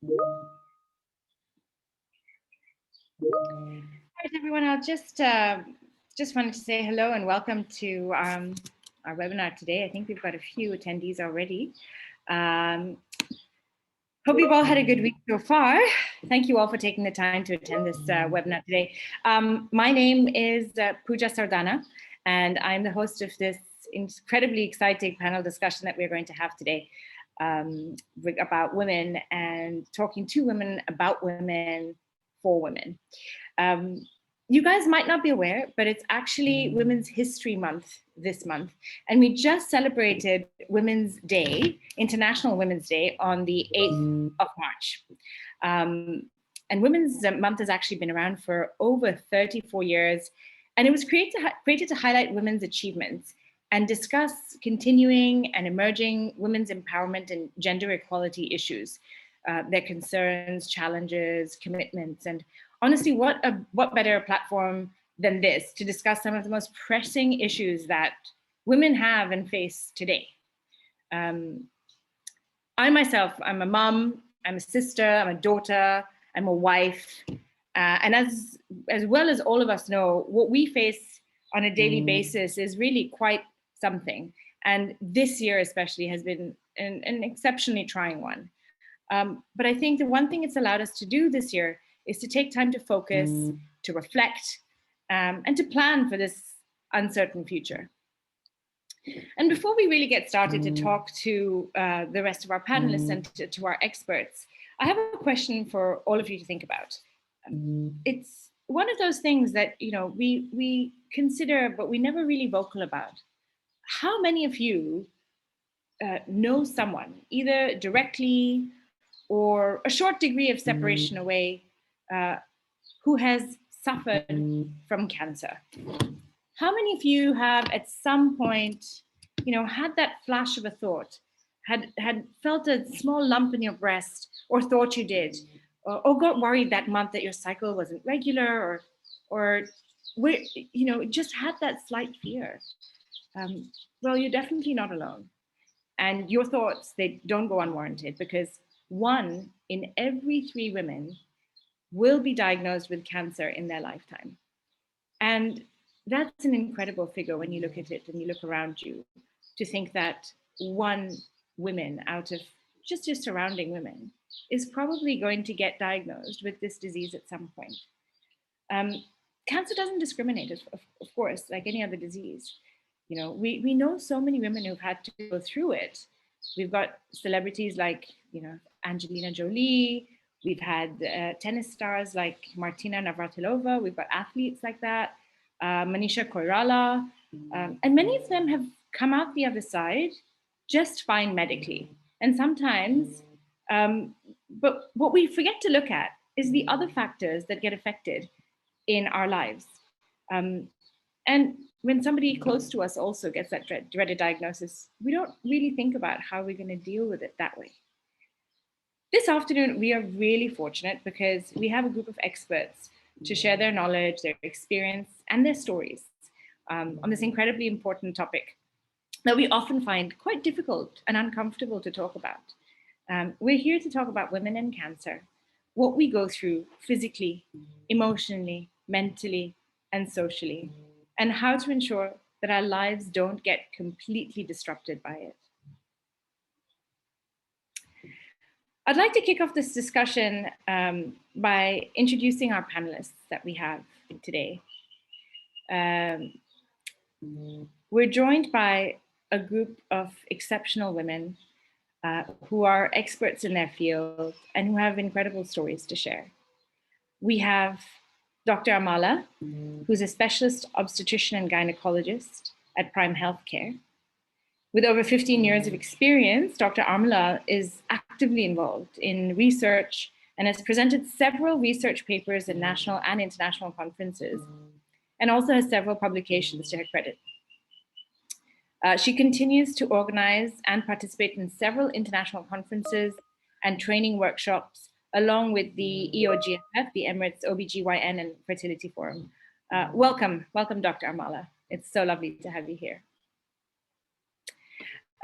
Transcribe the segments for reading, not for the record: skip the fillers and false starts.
All right, everyone. I'll just wanted to say hello and welcome to our webinar today. I think we've got a few attendees already. Hope you've all had a good week so far. Thank you all for taking the time to attend this webinar today. My name is Pooja Sardana, and I'm the host of this incredibly exciting panel discussion that we're going to have today about women and talking to women about women for women. You guys might not be aware, but it's actually Women's History Month this month. And we just celebrated Women's Day, International Women's Day, on the 8th of March. And Women's Month has actually been around for over 34 years. And it was created to highlight women's achievements and discuss continuing and emerging women's empowerment and gender equality issues, their concerns, challenges, commitments, and honestly, what better a platform than this to discuss some of the most pressing issues that women have and face today. I myself, I'm a mom, I'm a sister, I'm a daughter, I'm a wife, and as well as all of us know, what we face on a daily basis is really quite something. And this year especially has been an exceptionally trying one. But I think the one thing it's allowed us to do this year is to take time to focus, to reflect, and to plan for this uncertain future. And before we really get started to talk to the rest of our panelists and to our experts, I have a question for all of you to think about. It's one of those things that we consider, but we never really vocal about. How many of you know someone, either directly or a short degree of separation away, who has suffered from cancer? How many of you have at some point, had that flash of a thought, had felt a small lump in your breast, or thought you did, or got worried that month that your cycle wasn't regular, or just had that slight fear? Well, you're definitely not alone. And your thoughts, they don't go unwarranted, because 1 in every 3 women will be diagnosed with cancer in their lifetime. And that's an incredible figure when you look at it and you look around you, to think that 1 woman out of just your surrounding women is probably going to get diagnosed with this disease at some point. Cancer doesn't discriminate, of course, like any other disease. We know so many women who've had to go through it. We've got celebrities like, Angelina Jolie. We've had tennis stars like Martina Navratilova. We've got athletes like that, Manisha Koirala. And many of them have come out the other side just fine medically. And sometimes, but what we forget to look at is the other factors that get affected in our lives. And when somebody close to us also gets that dreaded diagnosis, we don't really think about how we're going to deal with it that way. This afternoon, we are really fortunate because we have a group of experts to share their knowledge, their experience, and their stories on this incredibly important topic that we often find quite difficult and uncomfortable to talk about. We're here to talk about women and cancer, what we go through physically, emotionally, mentally, and socially, and how to ensure that our lives don't get completely disrupted by it. I'd like to kick off this discussion by introducing our panelists that we have today. We're joined by a group of exceptional women who are experts in their field and who have incredible stories to share. We have Dr. Amala, who's a specialist obstetrician and gynecologist at Prime Healthcare. With over 15 years of experience, Dr. Amala is actively involved in research and has presented several research papers in national and international conferences, and also has several publications to her credit. She continues to organize and participate in several international conferences and training workshops, along with the EOGFF, the Emirates OBGYN and Fertility Forum. Welcome, Dr. Amala. It's so lovely to have you here.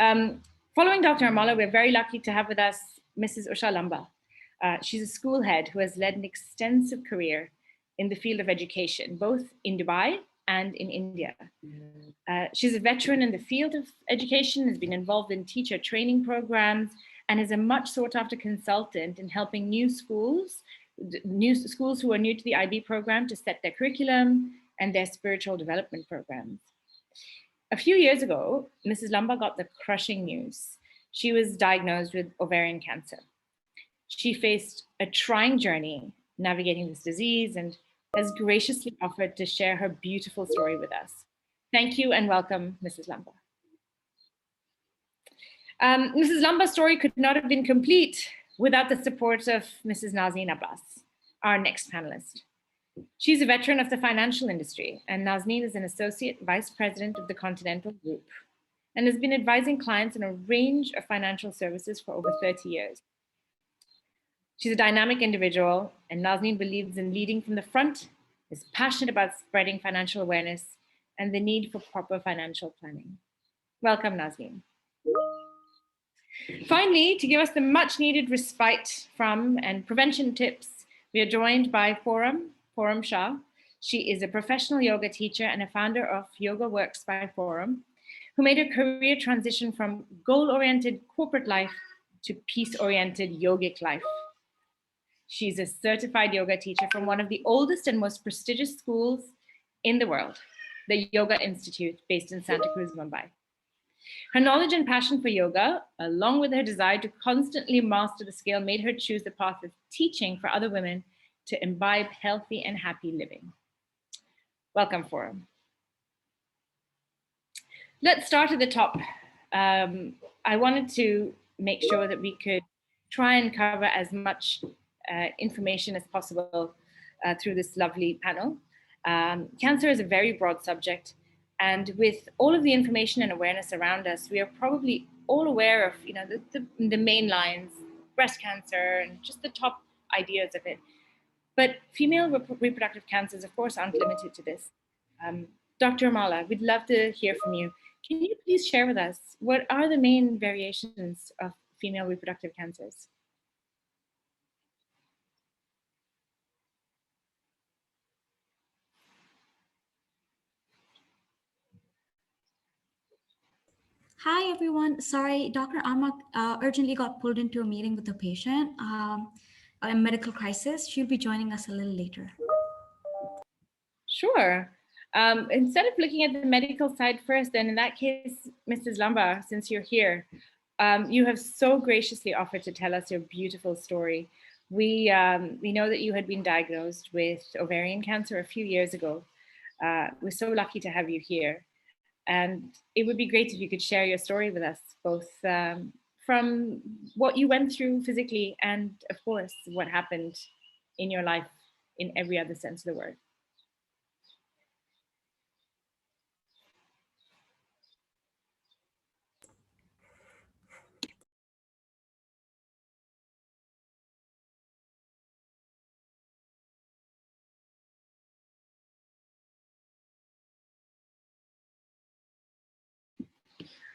Following Dr. Amala, we're very lucky to have with us Mrs. Usha Lamba. She's a school head who has led an extensive career in the field of education, both in Dubai and in India. She's a veteran in the field of education, has been involved in teacher training programs, and is a much sought after consultant in helping new schools who are new to the IB program to set their curriculum and their spiritual development programs. A few years ago, Mrs. Lamba got the crushing news. She was diagnosed with ovarian cancer. She faced a trying journey navigating this disease and has graciously offered to share her beautiful story with us. Thank you and welcome, Mrs. Lamba. Mrs. Lamba's story could not have been complete without the support of Mrs. Nazneen Abbas, our next panelist. She's a veteran of the financial industry, and Nazneen is an associate vice president of the Continental Group and has been advising clients in a range of financial services for over 30 years. She's a dynamic individual, and Nazneen believes in leading from the front, is passionate about spreading financial awareness and the need for proper financial planning. Welcome, Nazneen. Finally, to give us the much needed respite from and prevention tips, we are joined by Forum Shah. She is a professional yoga teacher and a founder of Yoga Works by Forum, who made a career transition from goal-oriented corporate life to peace-oriented yogic life. She's a certified yoga teacher from one of the oldest and most prestigious schools in the world, the Yoga Institute, based in Santa Cruz, Mumbai. Her knowledge and passion for yoga, along with her desire to constantly master the skill, made her choose the path of teaching for other women to imbibe healthy and happy living. Welcome, Forum. Let's start at the top. I wanted to make sure that we could try and cover as much information as possible through this lovely panel. Cancer is a very broad subject, and with all of the information and awareness around us, we are probably all aware of the main lines, breast cancer, and just the top ideas of it. But female reproductive cancers, of course, aren't limited to this. Dr. Amala, we'd love to hear from you. Can you please share with us what are the main variations of female reproductive cancers? Hi, everyone. Sorry, Dr. Amak urgently got pulled into a meeting with a patient, a medical crisis. She'll be joining us a little later. Sure. Instead of looking at the medical side first, then in that case, Mrs. Lamba, since you're here, you have so graciously offered to tell us your beautiful story. We know that you had been diagnosed with ovarian cancer a few years ago. We're so lucky to have you here. And it would be great if you could share your story with us, both from what you went through physically and, of course, what happened in your life in every other sense of the word.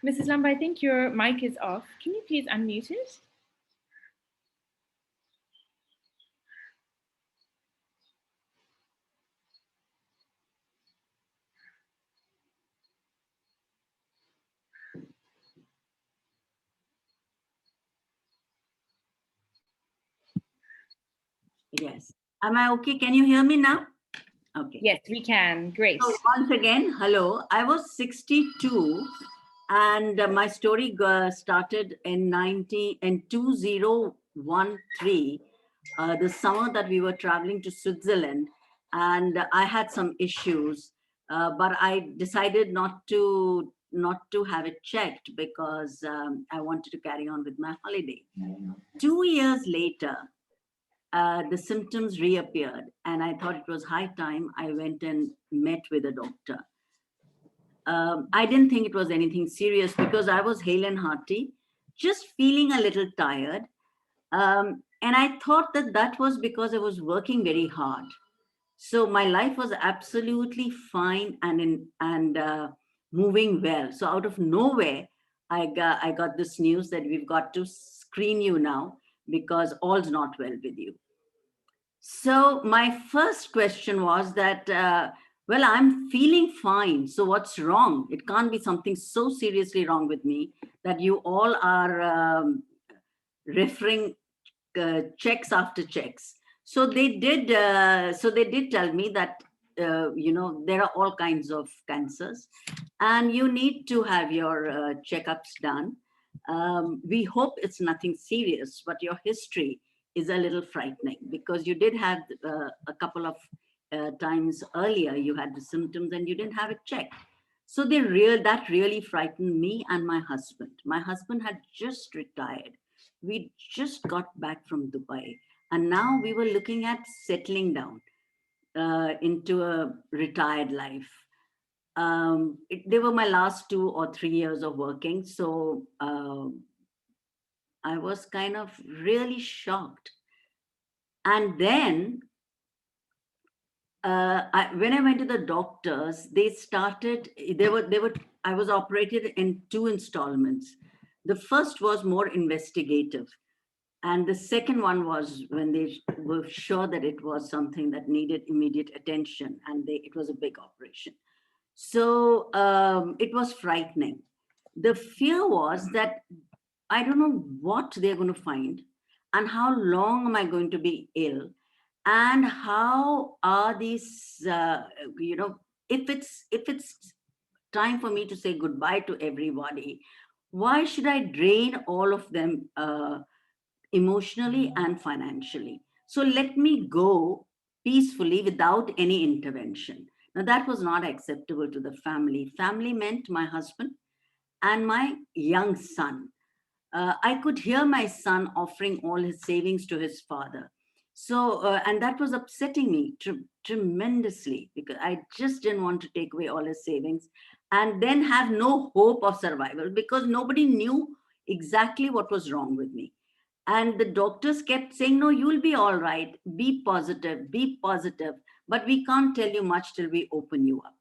Mrs. Lamba, I think your mic is off. Can you please unmute it? Yes. Am I okay? Can you hear me now? Okay. Yes, we can. Great. So once again, hello. I was 62 and my story started in 2013, the summer that we were traveling to Switzerland, and I had some issues, but I decided not to have it checked because I wanted to carry on with my holiday. 2 years later, the symptoms reappeared, and I thought it was high time I went and met with a doctor. I didn't think it was anything serious because I was hale and hearty, just feeling a little tired. And I thought that was because I was working very hard. So my life was absolutely fine and moving well. So out of nowhere, I got this news that we've got to screen you now because all's not well with you. So my first question was that, well, I'm feeling fine. So what's wrong? It can't be something so seriously wrong with me that you all are referring checks after checks. So they did. So they did tell me that there are all kinds of cancers, and you need to have your checkups done. We hope it's nothing serious, but your history is a little frightening because you did have a couple of times earlier you had the symptoms and you didn't have it checked. So that really frightened me and my husband. My husband had just retired. We just got back from Dubai, and now we were looking at settling down into a retired life. They were my last 2 or 3 years of working, so I was kind of really shocked. And then when I went to the doctors, they started. I was operated in 2 installments. The first was more investigative, and the second one was when they were sure that it was something that needed immediate attention, and it was a big operation. So it was frightening. The fear was that I don't know what they're going to find, and how long am I going to be ill, and how are these, if it's time for me to say goodbye to everybody, why should I drain all of them emotionally and financially? So let me go peacefully without any intervention. Now, that was not acceptable to the family. Family meant my husband and my young son. I could hear my son offering all his savings to his father. So, and that was upsetting me tremendously because I just didn't want to take away all his savings and then have no hope of survival because nobody knew exactly what was wrong with me. And the doctors kept saying, no, you'll be all right. Be positive, be positive. But we can't tell you much till we open you up.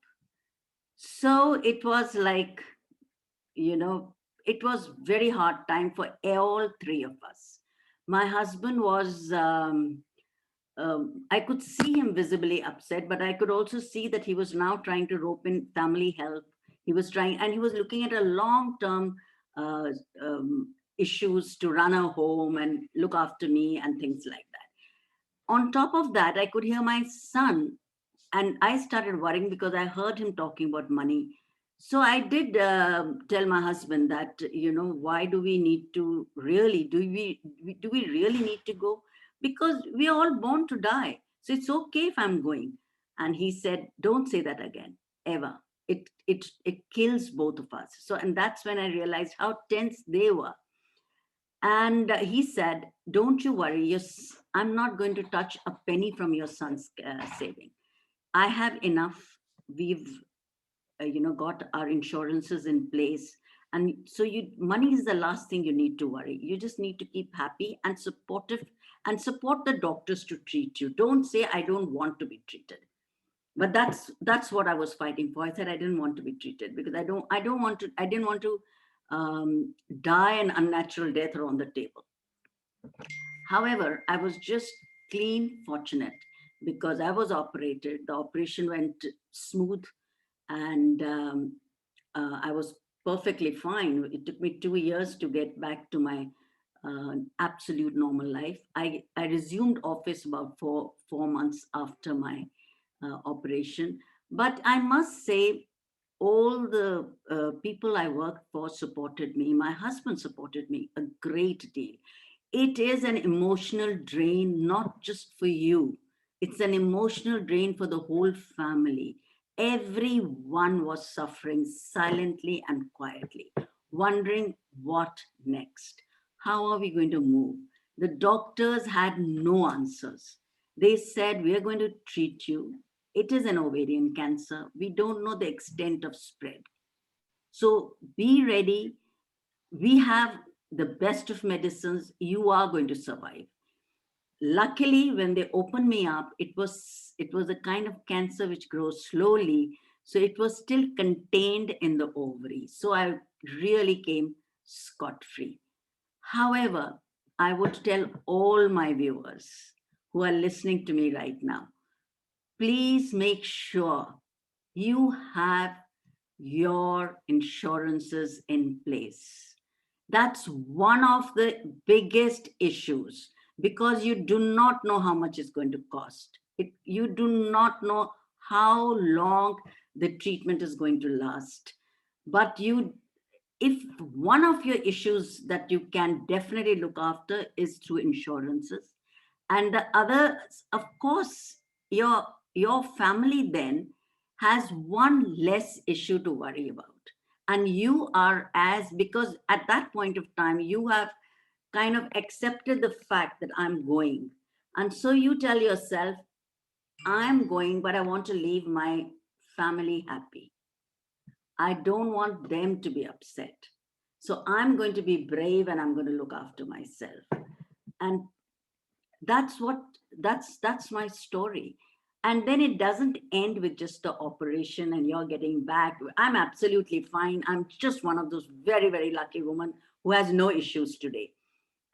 So it was like, you know, it was very hard time for all three of us. My husband was, I could see him visibly upset, but I could also see that he was now trying to rope in family help. He was trying, and he was looking at a long-term uh, issues to run a home and look after me and things like that. On top of that, I could hear my son, and I started worrying because I heard him talking about money. So I did tell my husband that, why do we need to really, do we really need to go? Because we are all born to die. So it's okay if I'm going. And he said, don't say that again, ever. It kills both of us. So, and that's when I realized how tense they were. And he said, don't you worry, I'm not going to touch a penny from your son's saving. I have enough. We've, got our insurances in place. And so money is the last thing you need to worry. You just need to keep happy and supportive and support the doctors to treat you. Don't say, I don't want to be treated. But that's what I was fighting for. I said I didn't want to be treated because I didn't want to die an unnatural death or on the table. However, I was just clean fortunate because I was operated. The operation went smooth, and I was perfectly fine. It took me 2 years to get back to my absolute normal life. I resumed office about four months after my operation. But I must say, all the people I worked for supported me. My husband supported me a great deal. It is an emotional drain, not just for you. It's an emotional drain for the whole family. Everyone was suffering silently and quietly, wondering what next. How are we going to move? The doctors had no answers. They said, we are going to treat you. It is an ovarian cancer. We don't know the extent of spread. So be ready. We have the best of medicines. You are going to survive. Luckily, when they opened me up, it was a kind of cancer which grows slowly. So it was still contained in the ovary. So I really came scot-free. However, I would tell all my viewers who are listening to me right now, please make sure you have your insurances in place. That's one of the biggest issues, because you do not know how much it's going to cost. You do not know how long the treatment is going to last. But if one of your issues that you can definitely look after is through insurances, and the other, of course, your family then has one less issue to worry about. And you are, as because at that point of time you have kind of accepted the fact that I'm going, and so you tell yourself, I'm going, but I want to leave my family happy. I don't want them to be upset. So I'm going to be brave and I'm going to look after myself. And that's my story. And then it doesn't end with just the operation and you're getting back. I'm absolutely fine. I'm just one of those very, very lucky women who has no issues today.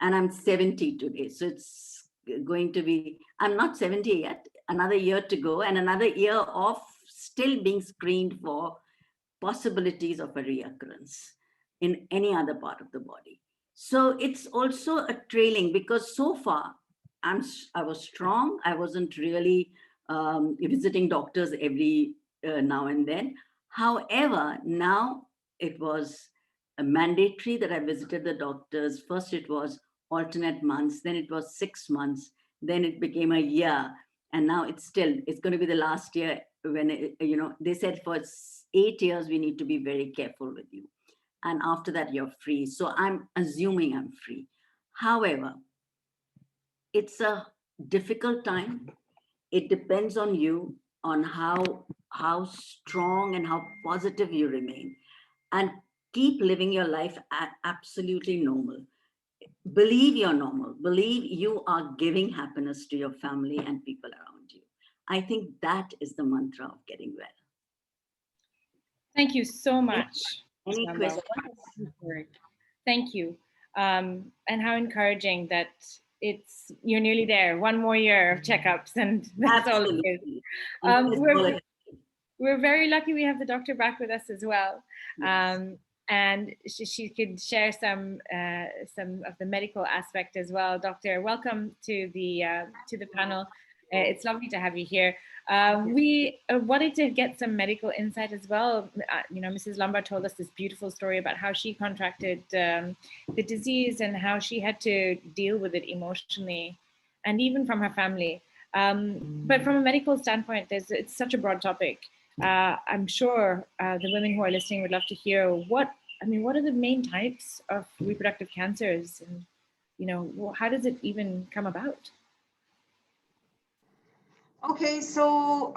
And I'm 70 today. So it's going to be, I'm not 70 yet, another year to go, and another year of still being screened for possibilities of a reoccurrence in any other part of the body. So it's also a trailing, because so far I was strong. I wasn't really visiting doctors every now and then. However, now it was mandatory that I visited the doctors. First it was alternate months, then it was 6 months, then it became a year, and now it's going to be the last year when they said for 8 years we need to be very careful with you, and after that you're free. So I'm assuming I'm free. However, it's a difficult time. It depends on you, on how strong and how positive you remain, and keep living your life absolutely normal. Believe you're normal. Believe you are giving happiness to your family and people around you. I think that is the mantra of getting well. Thank you so much. Any questions? Thank you. And how encouraging that you're nearly there. One more year of checkups, and that's Absolutely. all it is. We're very lucky we have the doctor back with us as well. Yes. And she could share some of the medical aspect as well. Doctor, welcome to the panel. It's lovely to have you here. We wanted to get some medical insight as well. Mrs. Lombard told us this beautiful story about how she contracted the disease and how she had to deal with it emotionally, and even from her family. But from a medical standpoint, it's such a broad topic. I'm sure the women who are listening would love to hear what are the main types of reproductive cancers, and how does it even come about? Okay, so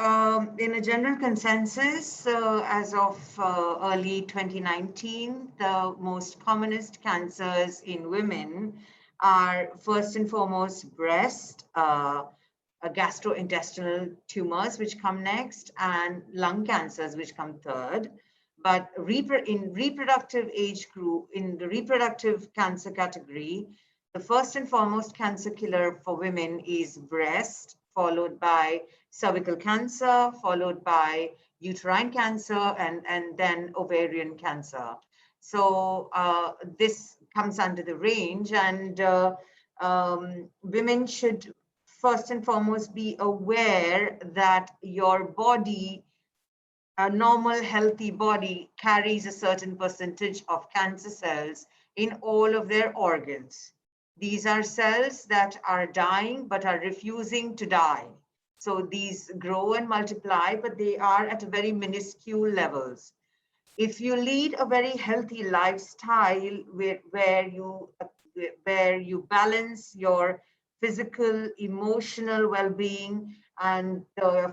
in a general consensus, as of early 2019, the most commonest cancers in women are first and foremost breast, gastrointestinal tumors, which come next, and lung cancers, which come third. But in reproductive age group, in the reproductive cancer category, the first and foremost cancer killer for women is breast, followed by cervical cancer, followed by uterine cancer, and then ovarian cancer. So this comes under the range, and women should first and foremost be aware that your body, a normal healthy body, carries a certain percentage of cancer cells in all of their organs. These are cells that are dying but are refusing to die. So these grow and multiply, but they are at very minuscule levels. If you lead a very healthy lifestyle where you balance your physical, emotional well-being and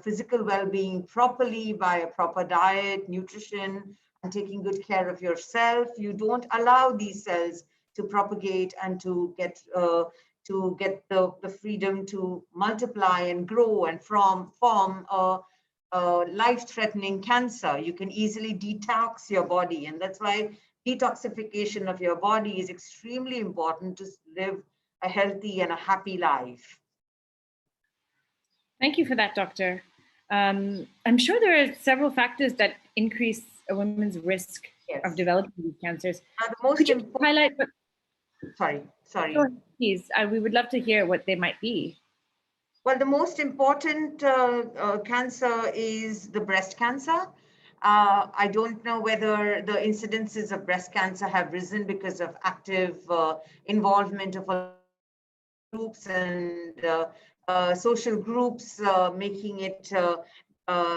physical well-being properly by a proper diet, nutrition, and taking good care of yourself, you don't allow these cells to propagate and to get the freedom to multiply and grow and form a life-threatening cancer. You can easily detox your body, and that's why detoxification of your body is extremely important to live a healthy and a happy life. Thank you for that, Doctor. I'm sure there are several factors that increase a woman's risk of developing these cancers. Now, the most Could you important, highlight what? sorry. Go ahead, please. We would love to hear what they might be. Well, the most important cancer is the breast cancer. I don't know whether the incidences of breast cancer have risen because of active involvement of groups and social groups making it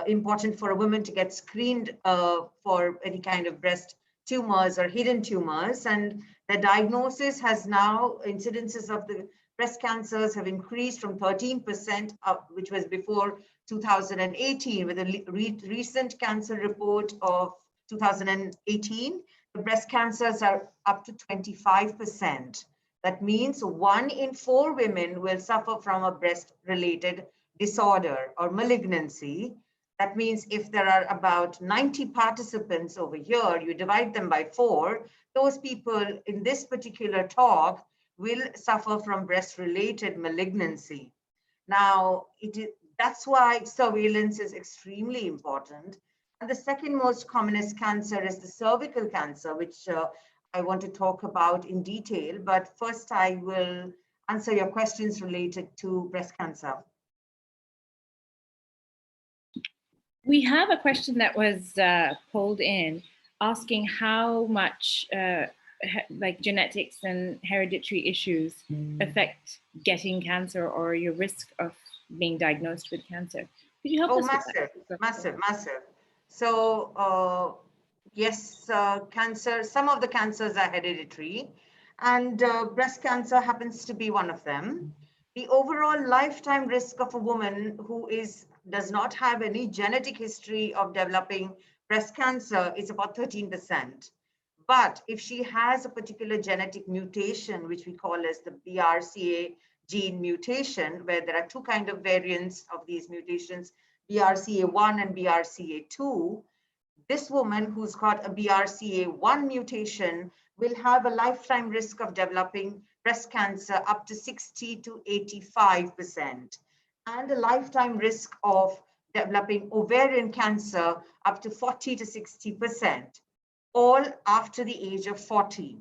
important for a woman to get screened for any kind of breast tumors or hidden tumors. And the diagnosis has now, incidences of the breast cancers have increased from 13%, which was before 2018, with a recent cancer report of 2018, the breast cancers are up to 25%. That means 1 in 4 women will suffer from a breast-related disorder or malignancy. That means if there are about 90 participants over here, you divide them by 4, those people in this particular talk will suffer from breast-related malignancy. Now, that's why surveillance is extremely important. And the second most commonest cancer is the cervical cancer, which I want to talk about in detail. But first, I will answer your questions related to breast cancer. We have a question that was pulled in asking how much like genetics and hereditary issues affect getting cancer or your risk of being diagnosed with cancer. Could you help us massive, with that? massive. So yes, cancer, some of the cancers are hereditary, and breast cancer happens to be one of them. The overall lifetime risk of a woman who does not have any genetic history of developing breast cancer is about 13%. But if she has a particular genetic mutation, which we call as the BRCA gene mutation, where there are 2 kinds of variants of these mutations, BRCA1 and BRCA2, this woman who's got a BRCA1 mutation will have a lifetime risk of developing breast cancer up to 60 to 85%, and a lifetime risk of developing ovarian cancer up to 40 to 60%, all after the age of 40.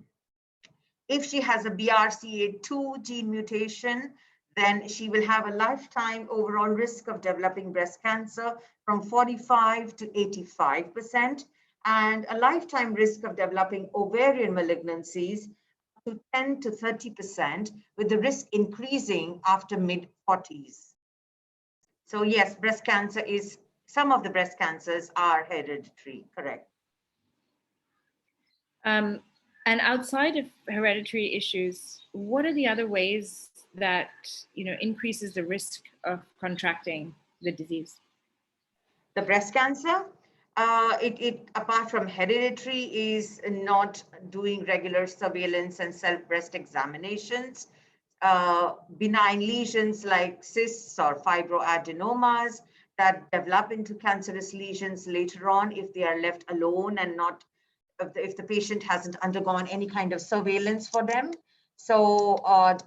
If she has a BRCA2 gene mutation, then she will have a lifetime overall risk of developing breast cancer from 45 to 85%, and a lifetime risk of developing ovarian malignancies to 10 to 30%, with the risk increasing after mid-40s. So yes, breast cancer some of the breast cancers are hereditary, correct. And outside of hereditary issues, what are the other ways that increases the risk of contracting the disease? The breast cancer, it apart from hereditary, is not doing regular surveillance and self-breast examinations. Benign lesions like cysts or fibroadenomas that develop into cancerous lesions later on if they are left alone and not if the patient hasn't undergone any kind of surveillance for them. So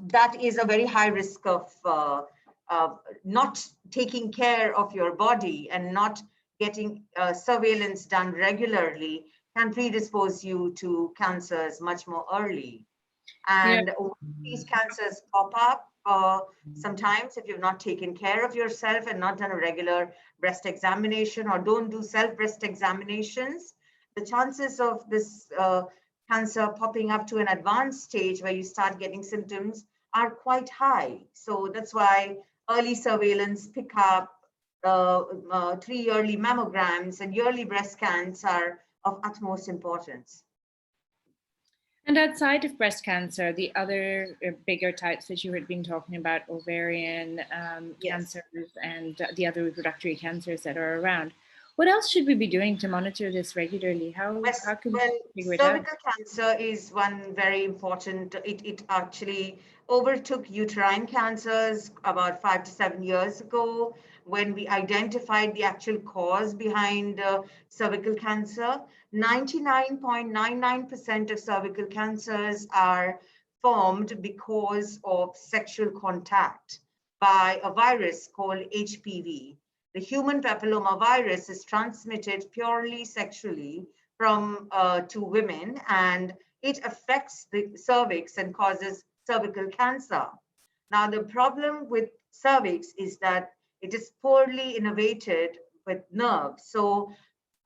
that is a very high risk of not taking care of your body and not getting surveillance done regularly can predispose you to cancers much more early. And these cancers pop up sometimes if you've not taken care of yourself and not done a regular breast examination or don't do self-breast examinations. The chances of this cancer popping up to an advanced stage where you start getting symptoms are quite high. So that's why early surveillance, pickup, 3 yearly mammograms and yearly breast scans are of utmost importance. And outside of breast cancer, the other bigger types that you had been talking about, ovarian cancers and the other reproductive cancers that are around. What else should we be doing to monitor this regularly? How can we figure it out? Cervical cancer is one very important. It actually overtook uterine cancers about 5 to 7 years ago when we identified the actual cause behind cervical cancer. 99.99% of cervical cancers are formed because of sexual contact by a virus called HPV. The human papillomavirus is transmitted purely sexually from to women, and it affects the cervix and causes cervical cancer. Now, the problem with cervix is that it is poorly innervated with nerves. So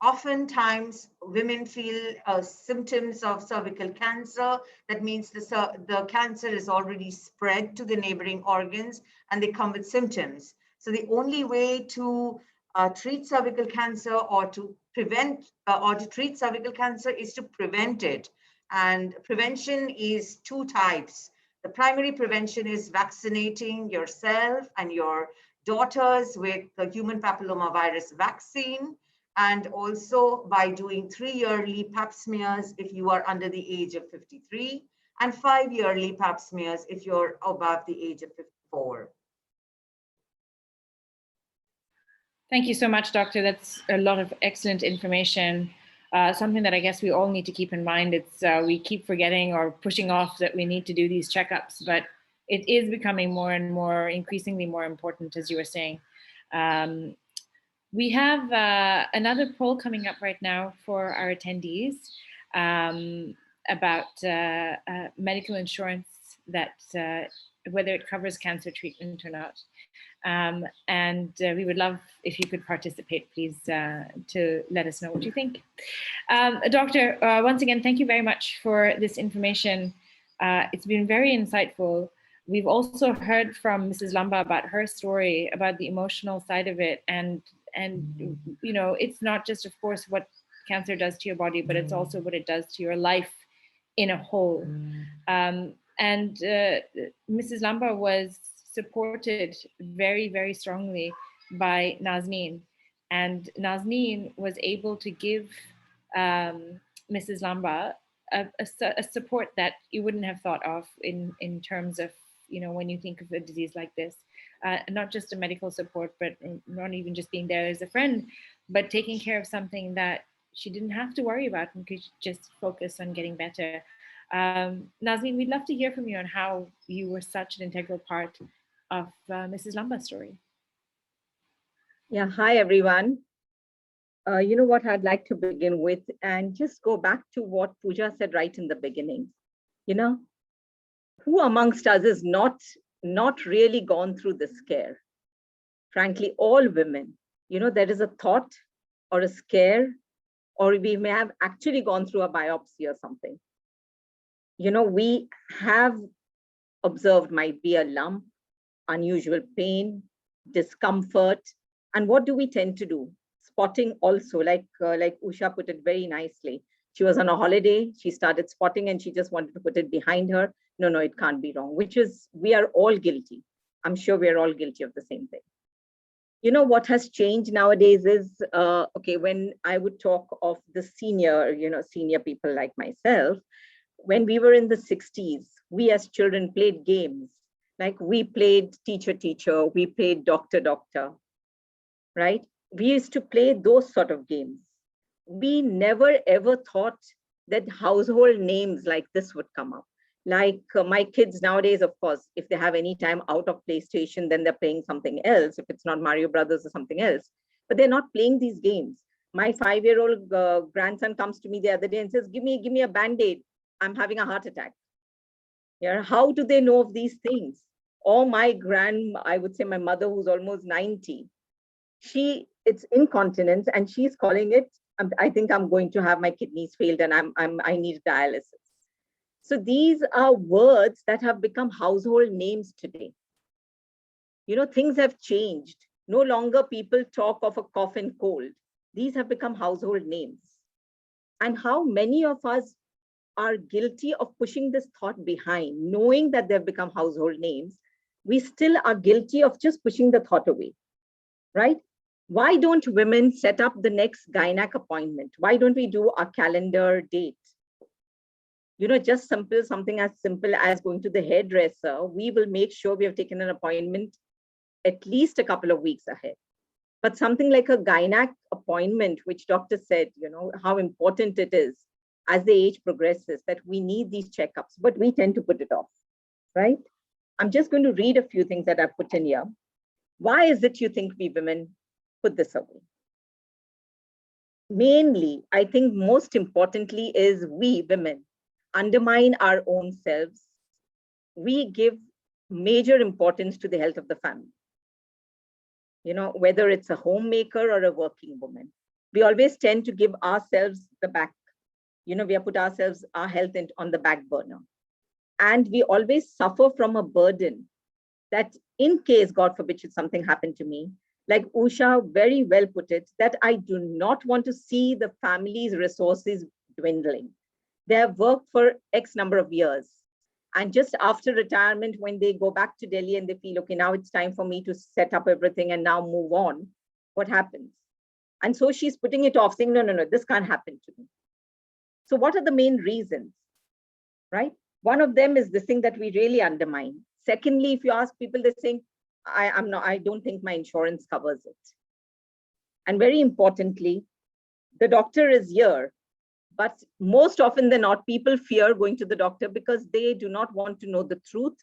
oftentimes women feel symptoms of cervical cancer. That means the cancer is already spread to the neighboring organs and they come with symptoms. So the only way to treat cervical cancer or to prevent or to treat cervical cancer is to prevent it. And prevention is two types. The primary prevention is vaccinating yourself and your daughters with the human papillomavirus vaccine, and also by doing 3-yearly pap smears if you are under the age of 53, and 5-yearly pap smears if you're above the age of 54. Thank you so much, Doctor. That's a lot of excellent information. Something that I guess we all need to keep in mind. It's we keep forgetting or pushing off that we need to do these checkups, but it is becoming more and more, increasingly more important, as you were saying. We have another poll coming up right now for our attendees about medical insurance, that whether it covers cancer treatment or not. And we would love if you could participate, please, to let us know what you think. Doctor, once again, thank you very much for this information. It's been very insightful. We've also heard from Mrs. Lamba about her story, about the emotional side of it. And you know, it's not just, of course, what cancer does to your body, but it's also what it does to your life in a whole. And Mrs. Lamba was supported very, very strongly by Nazneen. And Nazneen was able to give Mrs. Lamba a support that you wouldn't have thought of in terms of, you know, when you think of a disease like this, not just a medical support, but not even just being there as a friend, but taking care of something that she didn't have to worry about and could just focus on getting better. Nazneen, we'd love to hear from you on how you were such an integral part of Mrs. Lamba's story. Yeah, hi everyone. You know what I'd like to begin with, and just go back to what Pooja said right in the beginning. You know, who amongst us is not really gone through this scare? Frankly, all women, you know, there is a thought or a scare, or we may have actually gone through a biopsy or something. You know, we have observed might be a lump, unusual pain, discomfort. And what do we tend to do? Spotting also, like Usha put it very nicely. She was on a holiday, she started spotting and she just wanted to put it behind her. No, it can't be wrong, which is, we are all guilty. I'm sure we are all guilty of the same thing. You know, what has changed nowadays is, okay, when I would talk of the senior people like myself, when we were in the 60s, we as children played games. Like we played teacher, we played doctor, right? We used to play those sort of games. We never ever thought that household names like this would come up. Like my kids nowadays, of course, if they have any time out of PlayStation, then they're playing something else, if it's not Mario Brothers or something else, but they're not playing these games. My 5-year-old grandson comes to me the other day and says, give me a Band-Aid. I'm having a heart attack. Yeah, how do they know of these things? Or I would say my mother, who's almost 90, it's incontinence and she's calling it, I think I'm going to have my kidneys failed and I need dialysis. So these are words that have become household names today. You know, things have changed. No longer people talk of a cough and cold. These have become household names. And how many of us are guilty of pushing this thought behind, knowing that they've become household names, we still are guilty of just pushing the thought away, right? Why don't women set up the next gynac appointment? Why don't we do a calendar date? You know, just something as simple as going to the hairdresser. We will make sure we have taken an appointment at least a couple of weeks ahead. But something like a gynac appointment, which doctor said, you know, how important it is. as the age progresses that we need these checkups, but we tend to put it off, right? I'm just going to read a few things that I've put in here. Why is it you think we women put this away? Mainly, I think most importantly is we women undermine our own selves. We give major importance to the health of the family. You know, whether it's a homemaker or a working woman, we always tend to give ourselves the back. You know, we have put ourselves, our health on the back burner. And we always suffer from a burden that in case, God forbid, should something happen to me, like Usha very well put it, that I do not want to see the family's resources dwindling. They have worked for X number of years. And just after retirement, when they go back to Delhi and they feel, okay, now it's time for me to set up everything and now move on, what happens? And so she's putting it off, saying, no, this can't happen to me. So what are the main reasons, right? One of them is this thing that we really undermine. Secondly, if you ask people, they're saying, I don't think my insurance covers it. And very importantly, the doctor is here, but most often than not, people fear going to the doctor because they do not want to know the truth.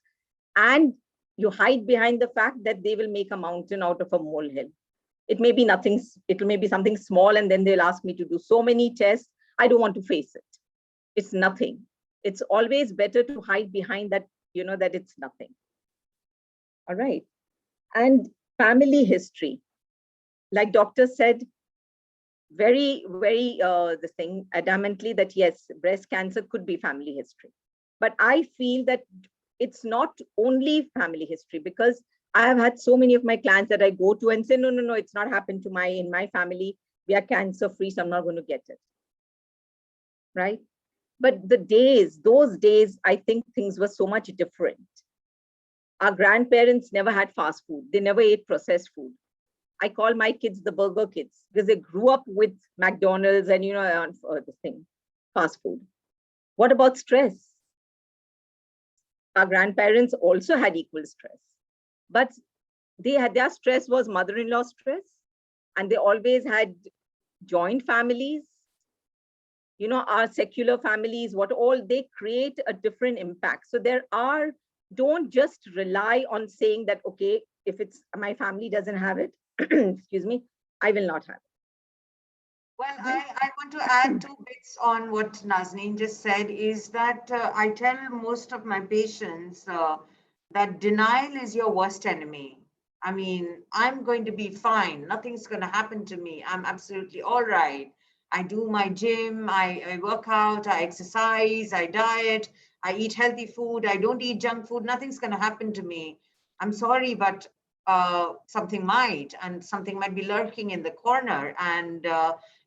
And you hide behind the fact that they will make a mountain out of a molehill. It may be nothing, it may be something small, and then they'll ask me to do so many tests. I don't want to face it. It's nothing. It's always better to hide behind that, you know, that it's nothing. All right. And family history, like doctor said, very adamantly that yes, breast cancer could be family history. But I feel that it's not only family history, because I have had so many of my clients that I go to and say, no, it's not happened to in my family. We are cancer free, so I'm not going to get it. Right? But those days, I think things were so much different. Our grandparents never had fast food. They never ate processed food. I call my kids the burger kids because they grew up with McDonald's and, you know, this thing, fast food. What about stress? Our grandparents also had equal stress, but their stress was mother-in-law stress, and they always had joint families. You know, our secular families, they create a different impact. So don't just rely on saying that, okay, if it's my family doesn't have it, excuse me, I will not have it. Well, I want to add 2 bits on what Nazneen just said, is that I tell most of my patients that denial is your worst enemy. I mean, I'm going to be fine. Nothing's going to happen to me. I'm absolutely all right. I do my gym, I work out, I exercise, I diet, I eat healthy food, I don't eat junk food. Nothing's going to happen to me. I'm sorry, but something might, and something might be lurking in the corner, and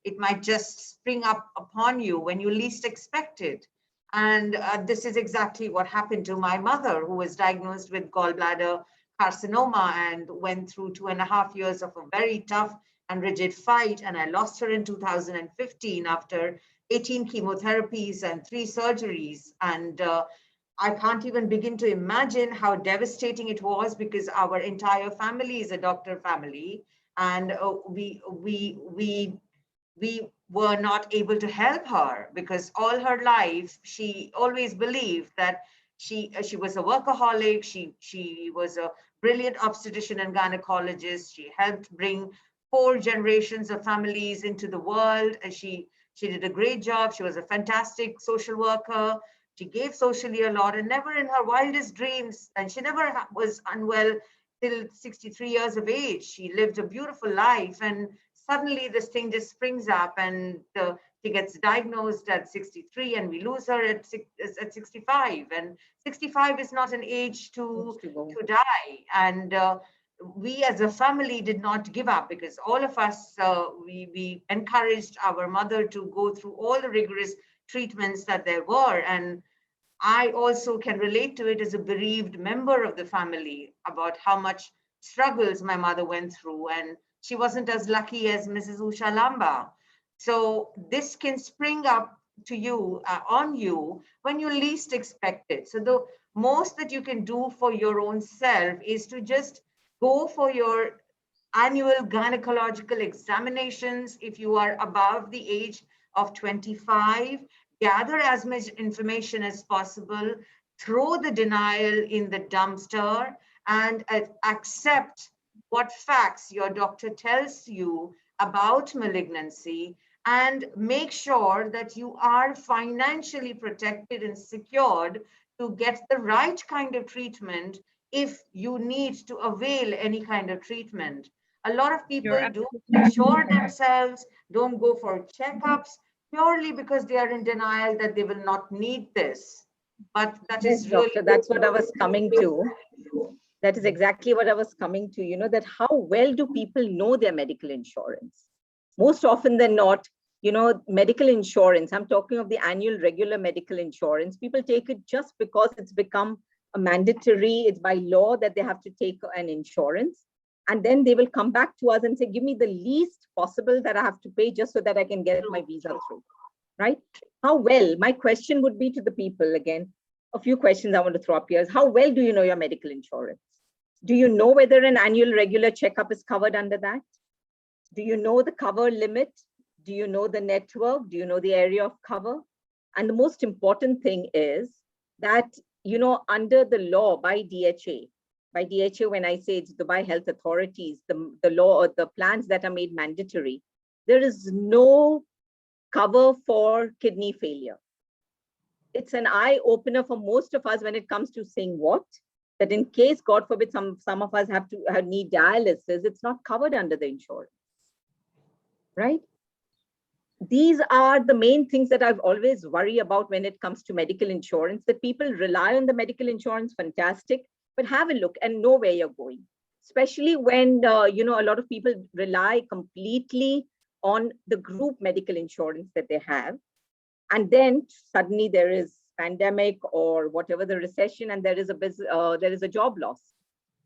it might just spring up upon you when you least expect it. And this is exactly what happened to my mother, who was diagnosed with gallbladder carcinoma and went through 2.5 years of a very tough and rigid fight. And I lost her in 2015 after 18 chemotherapies and 3 surgeries. And I can't even begin to imagine how devastating it was, because our entire family is a doctor family, and we were not able to help her, because all her life she always believed that she was a workaholic. She was a brilliant obstetrician and gynecologist. She helped bring 4 generations of families into the world. She did a great job. She was a fantastic social worker. She gave socially a lot, and never in her wildest dreams, and she never was unwell till 63 years of age. She lived a beautiful life, and suddenly this thing just springs up, and she gets diagnosed at 63, and we lose her at 65. And 65 is not an age to die. And we as a family did not give up, because all of us, we encouraged our mother to go through all the rigorous treatments that there were. And I also can relate to it as a bereaved member of the family, about how much struggles my mother went through, and she wasn't as lucky as Mrs. Usha Lamba. So this can spring up to you, on you, when you least expect it. So the most that you can do for your own self is to just go for your annual gynecological examinations if you are above the age of 25. gather as much information as possible, throw the denial in the dumpster, and accept what facts your doctor tells you about malignancy, and make sure that you are financially protected and secured to get the right kind of treatment if you need to avail any kind of treatment. A lot of people don't insure themselves, don't go for checkups purely because they are in denial that they will not need this. But that Yes, is really doctor, that's what I was coming to. That is exactly what I was coming to, that how well do people know their medical insurance? Most often than not, medical insurance, I'm talking of the annual regular medical insurance, people take it just because it's become a mandatory, it's by law that they have to take an insurance. And then they will come back to us and say, give me the least possible that I have to pay just so that I can get my visa through, right? How well, my question would be to the people again, a few questions I want to throw up here is, how well do you know your medical insurance? Do you know whether an annual regular checkup is covered under that? Do you know the cover limit? Do you know the network? Do you know the area of cover? And the most important thing is that, under the law by DHA, when I say it's Dubai Health Authorities, the law or the plans that are made mandatory, there is no cover for kidney failure. It's an eye opener for most of us when it comes to saying what? That in case, God forbid, some of us have to need dialysis, it's not covered under the insurance, right? These are the main things that I've always worry about when it comes to medical insurance, that people rely on the medical insurance, fantastic, but have a look and know where you're going. Especially when, a lot of people rely completely on the group medical insurance that they have. And then suddenly there is pandemic or whatever the recession, and there is a job loss,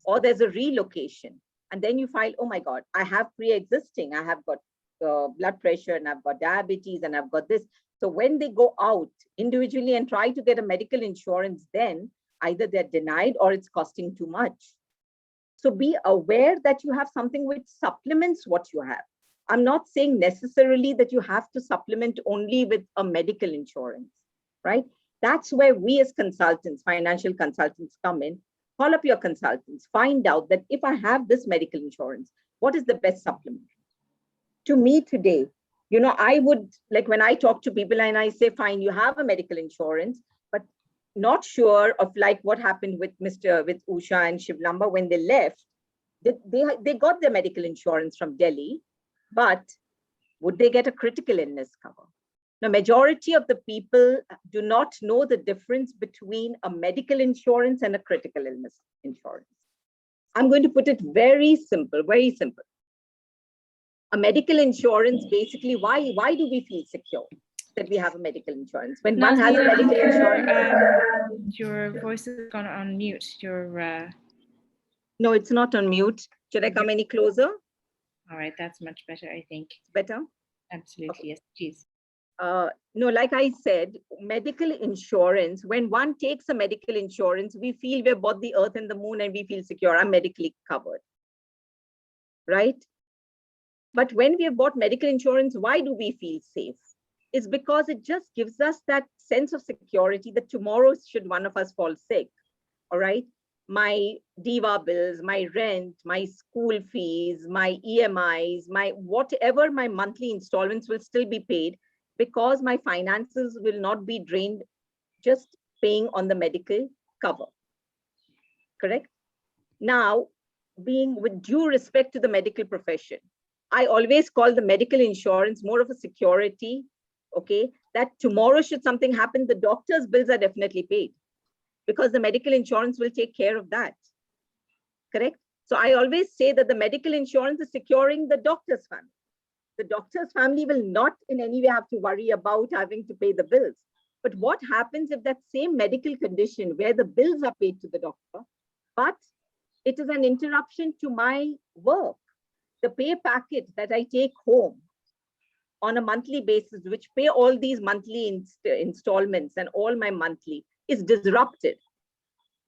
or there's a relocation. And then you find, oh my God, I have pre-existing, I have got blood pressure and I've got diabetes and I've got this. So when they go out individually and try to get a medical insurance, then either they're denied or it's costing too much. So be aware that you have something which supplements what you have. I'm not saying necessarily that you have to supplement only with a medical insurance, right? That's where we as consultants, financial consultants, come in. Call up your consultants, find out that if I have this medical insurance, what is the best supplement? To me today, I would, like when I talk to people and I say, fine, you have a medical insurance, but not sure of like what happened with Usha and Shivlamba when they left. They got their medical insurance from Delhi, but would they get a critical illness cover? The majority of the people do not know the difference between a medical insurance and a critical illness insurance. I'm going to put it very simple, very simple. A medical insurance, basically, why do we feel secure that we have a medical insurance? When one has a medical insurance. Your voice is gone on mute. No, it's not on mute. Should I come any closer? All right, that's much better, I think. Better? Absolutely, okay. Yes, please. No, like I said, medical insurance, when one takes a medical insurance, we feel we've bought the earth and the moon and we feel secure, I'm medically covered, right? But when we have bought medical insurance, why do we feel safe? It's because it just gives us that sense of security that tomorrow, should one of us fall sick, all right, my DIVA bills, my rent, my school fees, my EMIs, my whatever my monthly installments will still be paid, because my finances will not be drained just paying on the medical cover, correct? Now, being with due respect to the medical profession, I always call the medical insurance more of a security, okay, that tomorrow should something happen, the doctor's bills are definitely paid because the medical insurance will take care of that, correct? So I always say that the medical insurance is securing the doctor's family. The doctor's family will not in any way have to worry about having to pay the bills. But what happens if that same medical condition where the bills are paid to the doctor, but it is an interruption to my work? The pay packet that I take home on a monthly basis, which pay all these monthly installments and all my monthly, is disrupted.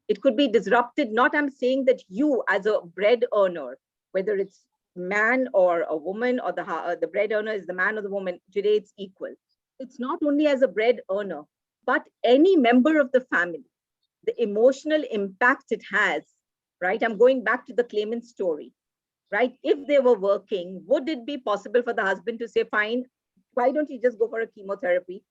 It could be disrupted, not I'm saying that you as a bread earner, whether it's man or a woman or the bread earner is the man or the woman, today it's equal. it's not only as a bread earner, but any member of the family, the emotional impact it has, right? I'm going back to the claimant story, right? If they were working, would it be possible for the husband to say, fine, why don't you just go for a chemotherapy,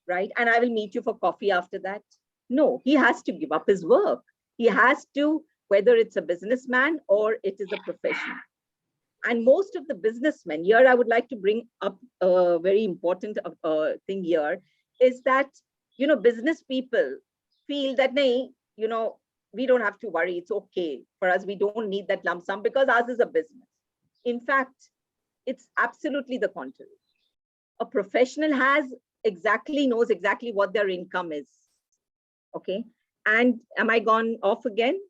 right? And I will meet you for coffee after that. No, he has to give up his work. He has to, whether it's a businessman or it is a professional. And most of the businessmen here, I would like to bring up a very important thing here is that, business people feel that, nay, we don't have to worry. It's okay for us. We don't need that lump sum because ours is a business. In fact, it's absolutely the contrary. A professional knows exactly what their income is. Okay. And am I gone off again?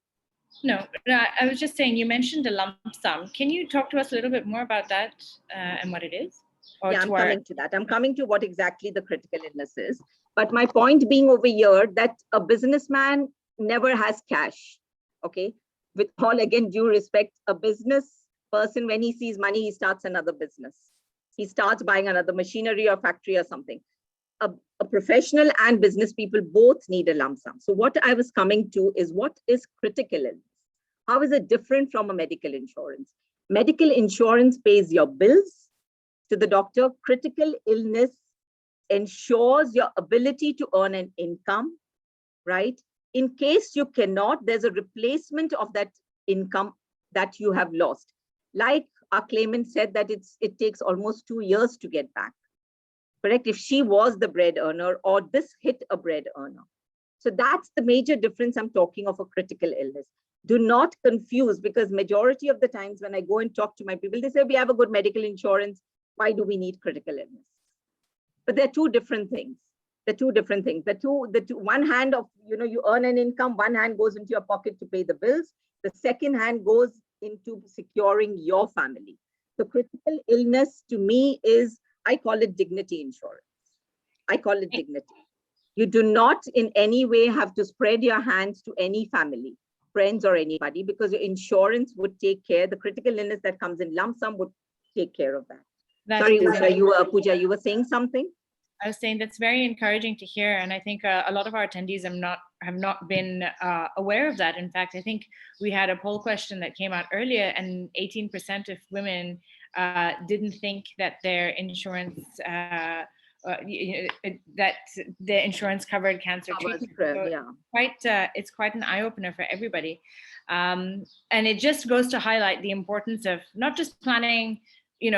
No, I was just saying, you mentioned a lump sum. Can you talk to us a little bit more about that and what it is? Yeah, I'm coming to that. I'm coming to what exactly the critical illness is. But my point being over here that a businessman never has cash. Okay. With all, again, due respect, a business person, when he sees money, he starts another business. He starts buying another machinery or factory or something. A professional and business people both need a lump sum. So what I was coming to is, what is critical illness? How is it different from a medical insurance? Medical insurance pays your bills to the doctor. Critical illness ensures your ability to earn an income, right? In case you cannot, there's a replacement of that income that you have lost. Like our claimant said that it takes almost 2 years to get back. Correct? If she was the bread earner or this hit a bread earner. So that's the major difference. I'm talking of a critical illness. Do not confuse, because majority of the times when I go and talk to my people, they say, we have a good medical insurance. Why do we need critical illness? But they're two different things. The two, one hand of, you earn an income, one hand goes into your pocket to pay the bills. The second hand goes into securing your family. So critical illness to me is, I call it dignity insurance. I call it dignity. You do not in any way have to spread your hands to any family, friends or anybody, because your insurance would take care. The critical illness that comes in lump sum would take care of that. Sorry, Usha, Pooja, you were saying something? I was saying that's very encouraging to hear, and I think a lot of our attendees have not been aware of that. In fact, I think we had a poll question that came out earlier, and 18% of women didn't think that their insurance that the insurance covered cancer treatment. So yeah. It's quite an eye opener for everybody, and it just goes to highlight the importance of not just planning,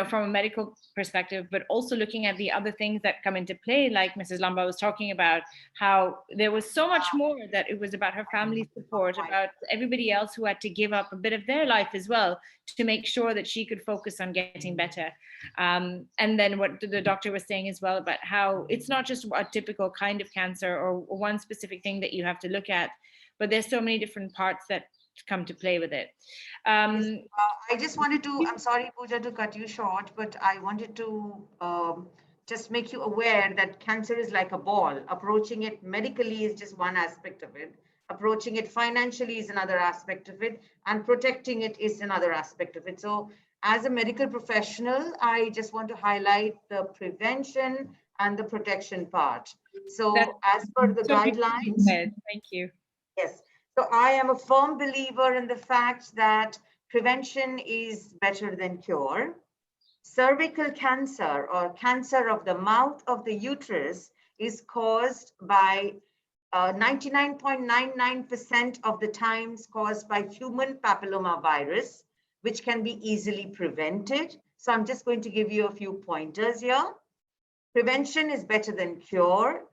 from a medical perspective, but also looking at the other things that come into play, like Mrs. Lamba was talking about, how there was so much more, that it was about her family support, about everybody else who had to give up a bit of their life as well to make sure that she could focus on getting better. And then what the doctor was saying as well about how it's not just a typical kind of cancer or one specific thing that you have to look at, but there's so many different parts that come to play with it. I just wanted to, I'm sorry, Pooja, to cut you short, but I wanted to just make you aware that cancer is like a ball. Approaching it medically is just one aspect of it. Approaching it financially is another aspect of it, and protecting it is another aspect of it. So as a medical professional, I just want to highlight the prevention and the protection part. So as per the guidelines. Thank you. Yes. So I am a firm believer in the fact that prevention is better than cure. Cervical cancer, or cancer of the mouth of the uterus, is caused by 99.99% of the times caused by human papillomavirus, which can be easily prevented. So I'm just going to give you a few pointers here. Prevention is better than cure.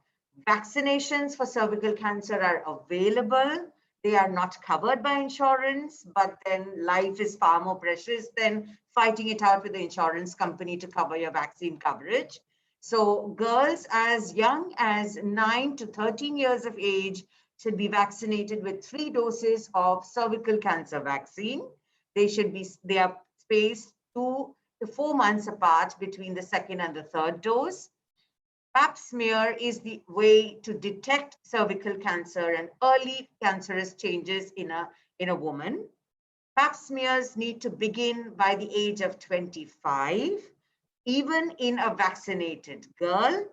Vaccinations for cervical cancer are available. They are not covered by insurance, but then life is far more precious than fighting it out with the insurance company to cover your vaccine coverage. So girls as young as 9 to 13 years of age should be vaccinated with 3 doses of cervical cancer vaccine. They are spaced 2 to 4 months apart between the second and the third dose. Pap smear is the way to detect cervical cancer and early cancerous changes in a woman. Pap smears need to begin by the age of 25, even in a vaccinated girl.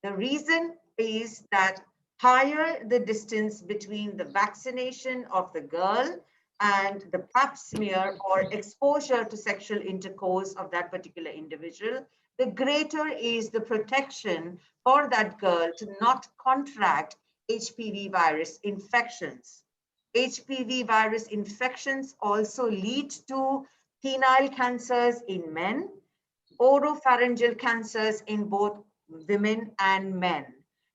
The reason is that higher the distance between the vaccination of the girl and the pap smear or exposure to sexual intercourse of that particular individual, the greater is the protection for that girl to not contract HPV virus infections. HPV virus infections also lead to penile cancers in men, oropharyngeal cancers in both women and men.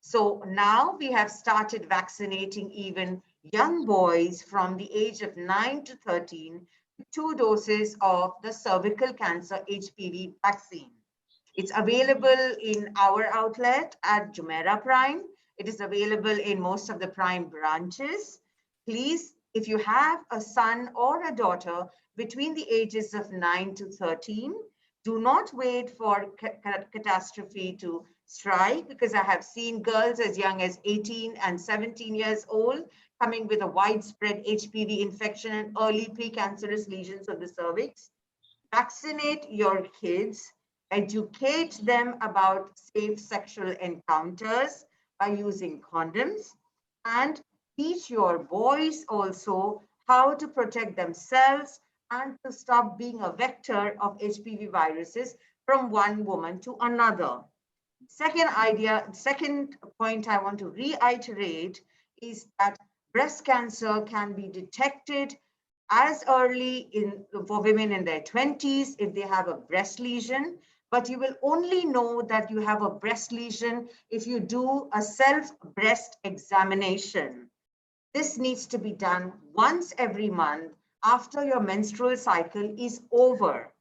So now we have started vaccinating even young boys from the age of 9 to 13 with 2 doses of the cervical cancer HPV vaccine. It's available in our outlet at Jumeirah Prime. It is available in most of the Prime branches. Please, if you have a son or a daughter between the ages of 9 to 13, do not wait for catastrophe to strike, because I have seen girls as young as 18 and 17 years old coming with a widespread HPV infection and early precancerous lesions of the cervix. Vaccinate your kids, educate them about safe sexual encounters by using condoms, and teach your boys also how to protect themselves and to stop being a vector of HPV viruses from one woman to another. Second point I want to reiterate is that breast cancer can be detected as early for women in their 20s if they have a breast lesion, but you will only know that you have a breast lesion if you do a self-breast examination. This needs to be done once every month after your menstrual cycle is over.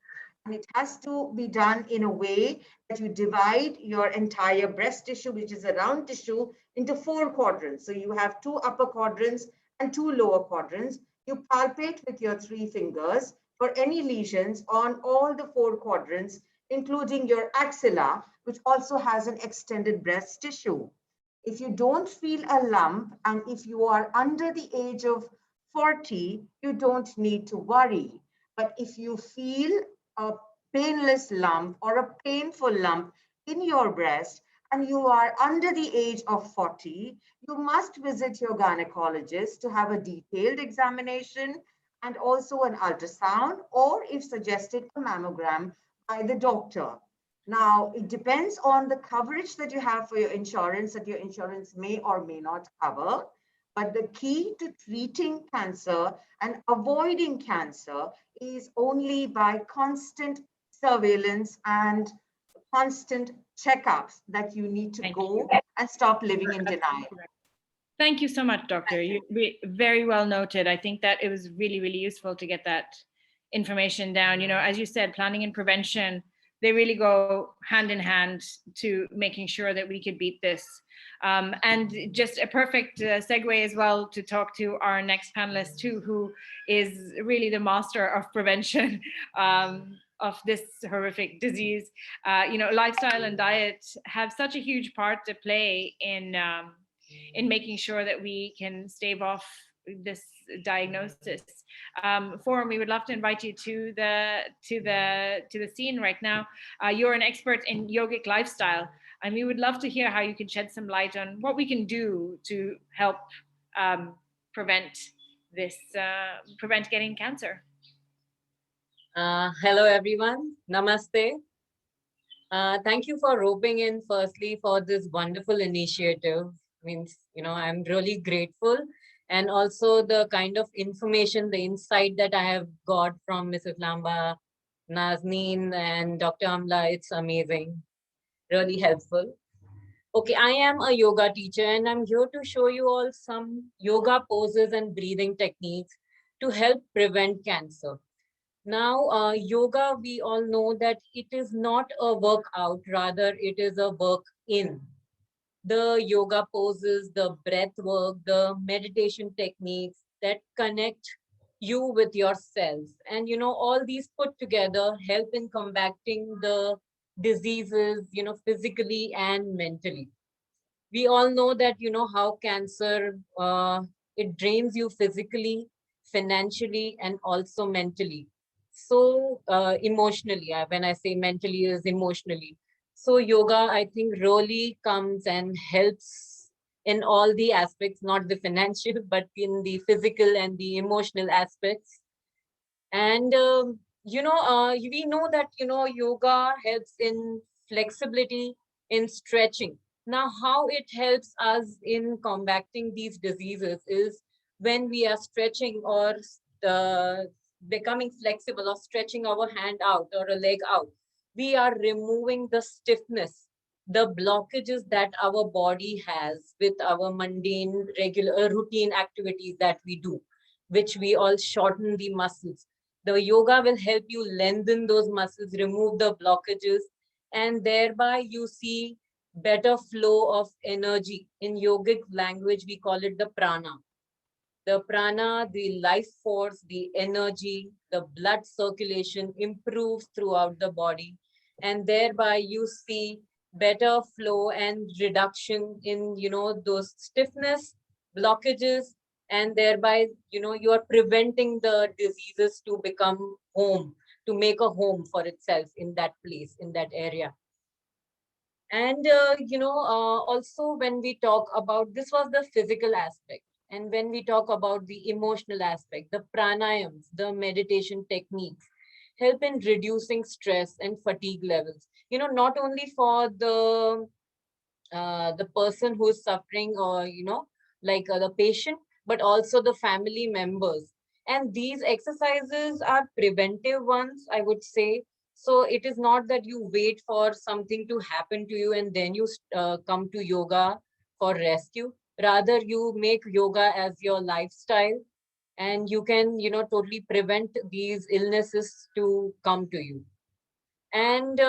And it has to be done in a way that you divide your entire breast tissue, which is a round tissue, into 4 quadrants. So you have 2 upper quadrants and 2 lower quadrants. You palpate with your 3 fingers for any lesions on all the 4 quadrants, including your axilla, which also has an extended breast tissue. If you don't feel a lump and if you are under the age of 40, you don't need to worry. But if you feel a painless lump or a painful lump in your breast and you are under the age of 40, you must visit your gynecologist to have a detailed examination and also an ultrasound, or if suggested, a mammogram by the doctor. Now, it depends on the coverage that you have for your insurance that your insurance may or may not cover. But the key to treating cancer and avoiding cancer is only by constant surveillance and constant checkups that you need to go and stop living in denial. Thank you so much, Doctor. You very well noted. I think that it was really, really useful to get that information down. You know, as you said, planning and prevention, they really go hand in hand to making sure that we could beat this. And just a perfect segue as well to talk to our next panelist too, who is really the master of prevention of this horrific disease. You know, lifestyle and diet have such a huge part to play in making sure that we can stave off this diagnosis. Forum, we would love to invite you to the scene right now. You're an expert in yogic lifestyle, and we would love to hear how you can shed some light on what we can do to help prevent getting cancer. Hello, everyone. Namaste. Thank you for roping in, firstly, for this wonderful initiative. Means, you know, I'm really grateful. And also the kind of information, the insight that I have got from Mrs. Lamba, Nazneen, and Dr. Amla, it's amazing. Really helpful. Okay, I am a yoga teacher, and I'm here to show you all some yoga poses and breathing techniques to help prevent cancer. Now, yoga, we all know that it is not a workout, rather it is a work in. The yoga poses, the breath work, the meditation techniques that connect you with yourself. And, you know, all these put together help in combating the diseases, you know, physically and mentally. We all know that, you know, how cancer, it drains you physically, financially, and also mentally. So emotionally, when I say mentally is emotionally. So yoga, I think, really comes and helps in all the aspects, not the financial, but in the physical and the emotional aspects. And, we know that, yoga helps in flexibility, in stretching. Now, how it helps us in combating these diseases is when we are stretching or becoming flexible or stretching our hand out or a leg out, we are removing the stiffness, the blockages that our body has with our mundane, regular routine activities that we do, which we all shorten the muscles. The yoga will help you lengthen those muscles, remove the blockages, and thereby you see better flow of energy. In yogic language, we call it the prana. The prana, the life force, the energy, the blood circulation improves throughout the body. And thereby you see better flow and reduction in, those stiffness, blockages, and thereby, you are preventing the diseases to become home, to make a home for itself in that place, in that area. And, also when we talk about, this was the physical aspect. And when we talk about the emotional aspect, the pranayams, the meditation techniques help in reducing stress and fatigue levels. Not only for the person who is suffering or, like the patient, but also the family members. And these exercises are preventive ones, I would say. So it is not that you wait for something to happen to you and then you come to yoga for rescue. Rather, you make yoga as your lifestyle, and you can, totally prevent these illnesses to come to you. And,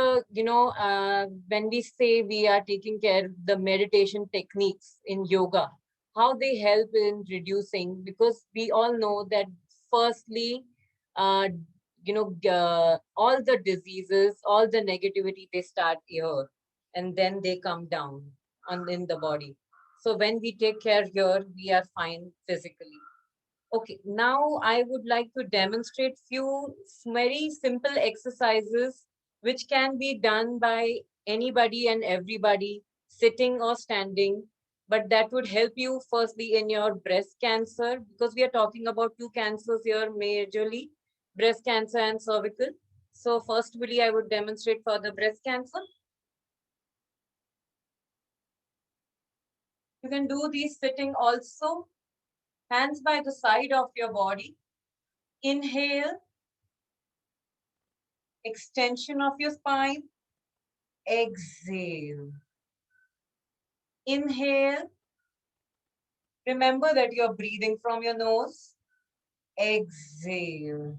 when we say we are taking care of the meditation techniques in yoga, how they help in reducing, because we all know that firstly, uh, all the diseases, all the negativity, they start here and then they come down in the body. So when we take care here, we are fine physically. Okay, now I would like to demonstrate few very simple exercises which can be done by anybody and everybody, sitting or standing, but that would help you firstly in your breast cancer, because we are talking about two cancers here majorly, breast cancer and cervical. So firstly, I would demonstrate for the breast cancer. You can do these sitting also, hands by the side of your body. Inhale, extension of your spine. Exhale. Inhale. Remember that you're breathing from your nose. Exhale.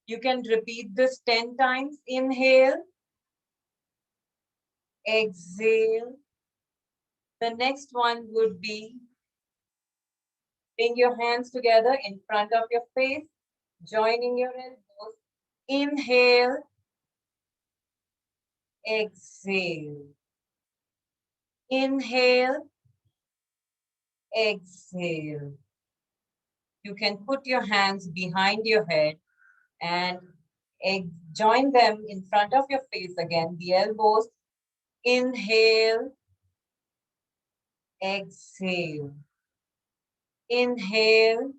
You can repeat this 10 times. Inhale. Exhale. The next one would be, bring your hands together in front of your face, joining your elbows. Inhale. Exhale. Inhale. Exhale. You can put your hands behind your head and join them in front of your face again, the elbows. Inhale. Exhale. Inhale.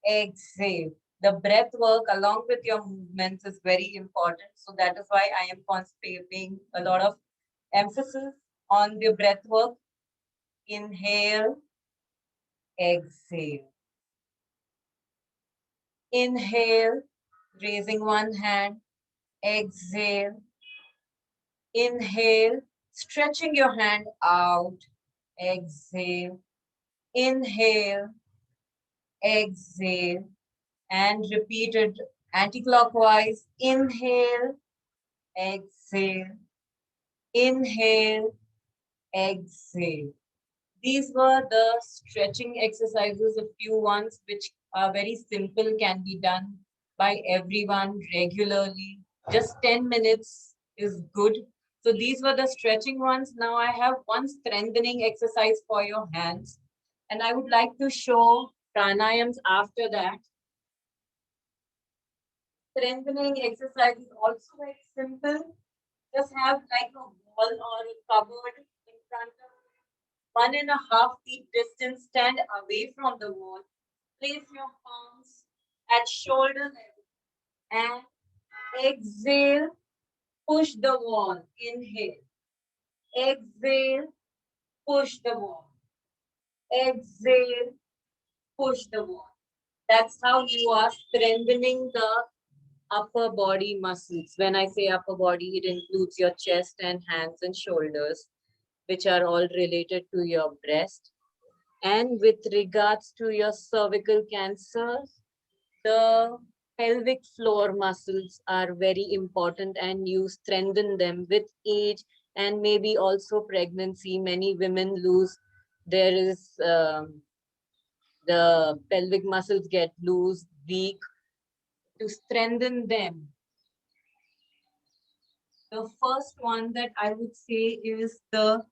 Exhale. The breath work along with your movements is very important. So that is why I am concentrating a lot of emphasis on the breath work. Inhale. Exhale. Inhale, raising one hand. Exhale. Inhale, stretching your hand out. Exhale. Inhale. Exhale. And repeat it anti-clockwise. Inhale. Exhale. Inhale. Exhale. These were the stretching exercises, a few ones which are very simple, can be done by everyone regularly. Just 10 minutes is good. So these were the stretching ones. Now I have one strengthening exercise for your hands. And I would like to show pranayams after that. Strengthening exercise is also very simple. Just have like a wall or a cupboard in front of you. 1.5 feet distance, stand away from the wall. Place your palms at shoulder level and exhale, push the wall. Inhale. Exhale, push the wall. Exhale, push the wall. That's how you are strengthening the upper body muscles. When I say upper body, it includes your chest and hands and shoulders, which are all related to your breast. And with regards to your cervical cancer, the pelvic floor muscles are very important and you strengthen them with age and maybe also pregnancy. Many women lose, there is the pelvic muscles get loose, weak. To strengthen them, the first one that I would say is the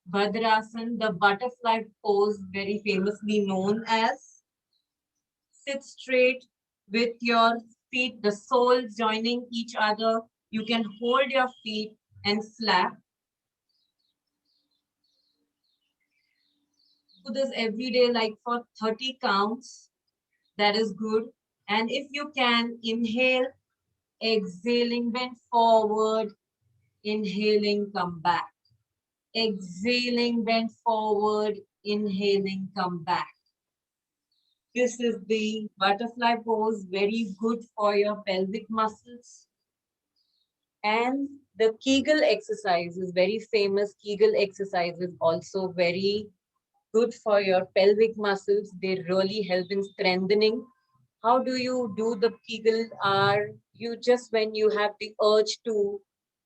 Bhadrasan, the butterfly pose, very famously known as. Sit straight with your feet, the soles joining each other. You can hold your feet and slap. Do this every day, like for 30 counts. That is good. And if you can, inhale, exhaling, bend forward, inhaling, come back. Exhaling, bend forward, inhaling, come back. This is the butterfly pose, very good for your pelvic muscles. And the Kegel exercise is very famous. Kegel exercise is also very good for your pelvic muscles. They really help in strengthening. How do you do the Kegel? Are you just when you have the urge to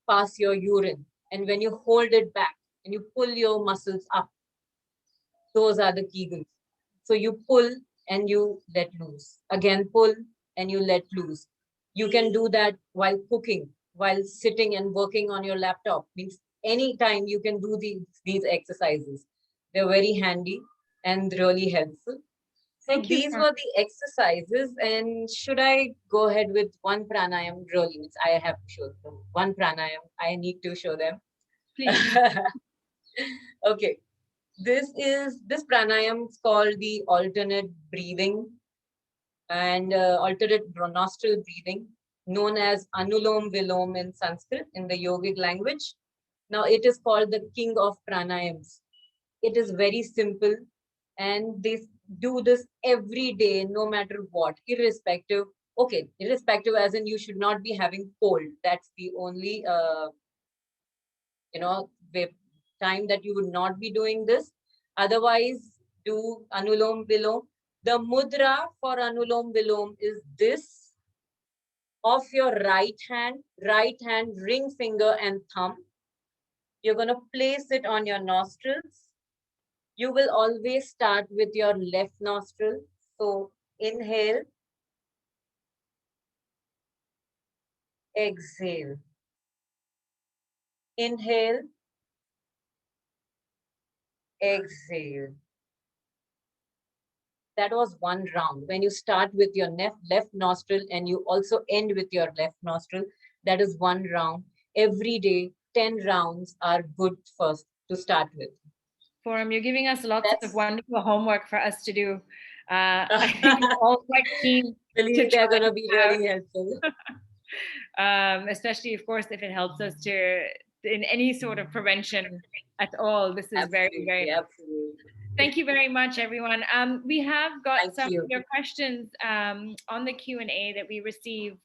pass your urine and when you hold it back and you pull your muscles up, those are the Kegels. So you pull and you let loose. Again, pull and you let loose. You can do that while cooking, while sitting and working on your laptop. Means anytime you can do these exercises. They're very handy and really helpful. So Thank you. these were the exercises. And should I go ahead with one pranayam? Really, means I have to show them. One pranayam, I need to show them. Please. Okay. This pranayam is called the alternate breathing and alternate nostril breathing, known as Anulom Vilom in Sanskrit in the yogic language. Now it is called the king of pranayams. It is very simple and they do this every day, no matter what, irrespective. Okay, irrespective as in you should not be having cold. That's the only the time that you would not be doing this. Otherwise, do Anulom Vilom. The mudra for Anulom Vilom is this of your right hand, ring finger and thumb. You're going to place it on your nostrils. You will always start with your left nostril. So inhale, exhale. Inhale, exhale. That was one round. When you start with your left nostril and you also end with your left nostril, that is one round. Every day, 10 rounds are good first to start with. Forum, you're giving us lots of wonderful homework for us to do. I think we're all quite keen. Believe they're going to be really helpful. Especially, of course, if it helps us to in any sort of prevention at all. This is Absolutely, very absolutely. Thank you very much, everyone. We have got Thank some you. of your questions on the Q&A that we received.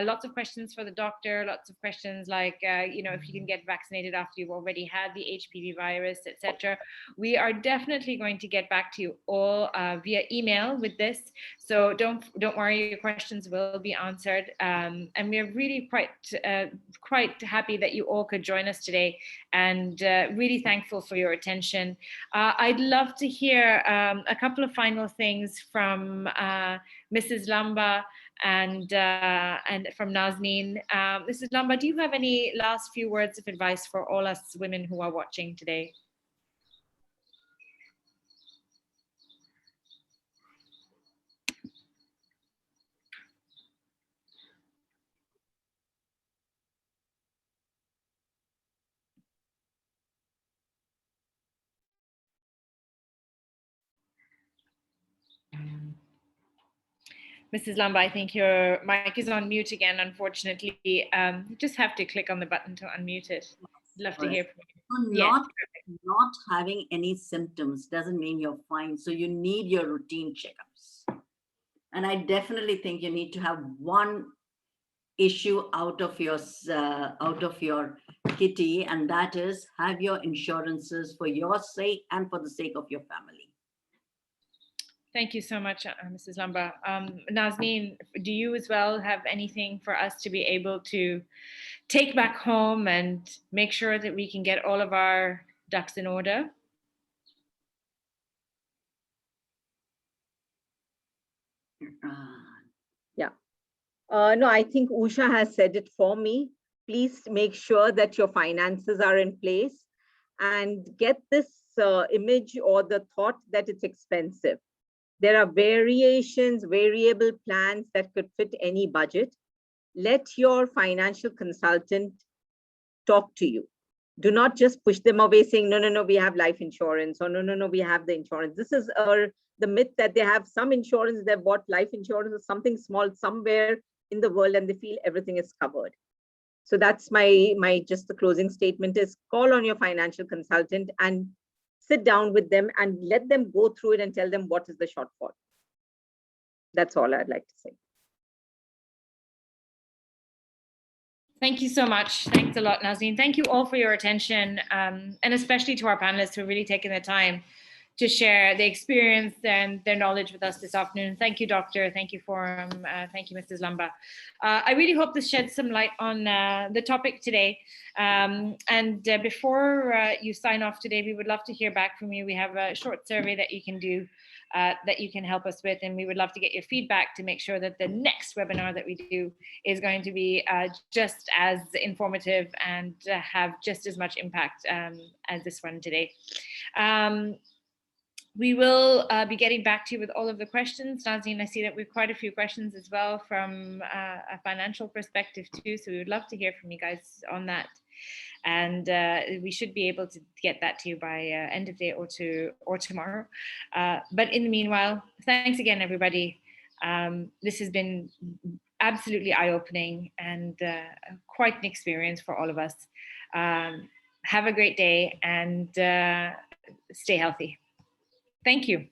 Lots of questions for the doctor, lots of questions like, if you can get vaccinated after you've already had the HPV virus, etc. We are definitely going to get back to you all via email with this. So don't worry, your questions will be answered. And we're really quite happy that you all could join us today and really thankful for your attention. I'd love to hear a couple of final things from Mrs. Lamba and from Nazneen. Mrs. Lamba, do you have any last few words of advice for all us women who are watching today? Mrs. Lamba, I think your mic is on mute again, unfortunately. You just have to click on the button to unmute it. Love to hear from you. So Yes. not having any symptoms doesn't mean you're fine. So you need your routine checkups. And I definitely think you need to have one issue out of your kitty, and that is have your insurances for your sake and for the sake of your family. Thank you so much, Mrs. Lamba. Nazneen, do you as well have anything for us to be able to take back home and make sure that we can get all of our ducks in order? Yeah. No, I think Usha has said it for me. Please make sure that your finances are in place and get this image or the thought that it's expensive. There are variable plans that could fit any budget. Let your financial consultant talk to you. Do not just push them away saying, no, no, no, we have life insurance, or no, no, no, we have the insurance. This is the myth that they have some insurance, they've bought life insurance or something small somewhere in the world and they feel everything is covered. So that's my just the closing statement is call on your financial consultant and sit down with them and let them go through it and tell them what is the shortfall. That's all I'd like to say. Thank you so much. Thanks a lot, Nazneen. Thank you all for your attention, and especially to our panelists who have really taken the time to share the experience and their knowledge with us this afternoon. Thank you, Doctor. Thank you, Forum. Thank you, Mrs. Lamba. I really hope this sheds some light on the topic today. Before you sign off today, we would love to hear back from you. We have a short survey that you can do that you can help us with, and we would love to get your feedback to make sure that the next webinar that we do is going to be just as informative and have just as much impact as this one today. We will be getting back to you with all of the questions. Nazneen, I see that we've quite a few questions as well from a financial perspective too, so we would love to hear from you guys on that. And we should be able to get that to you by end of day or tomorrow. But in the meanwhile, thanks again, everybody. This has been absolutely eye-opening and quite an experience for all of us. Have a great day and stay healthy. Thank you.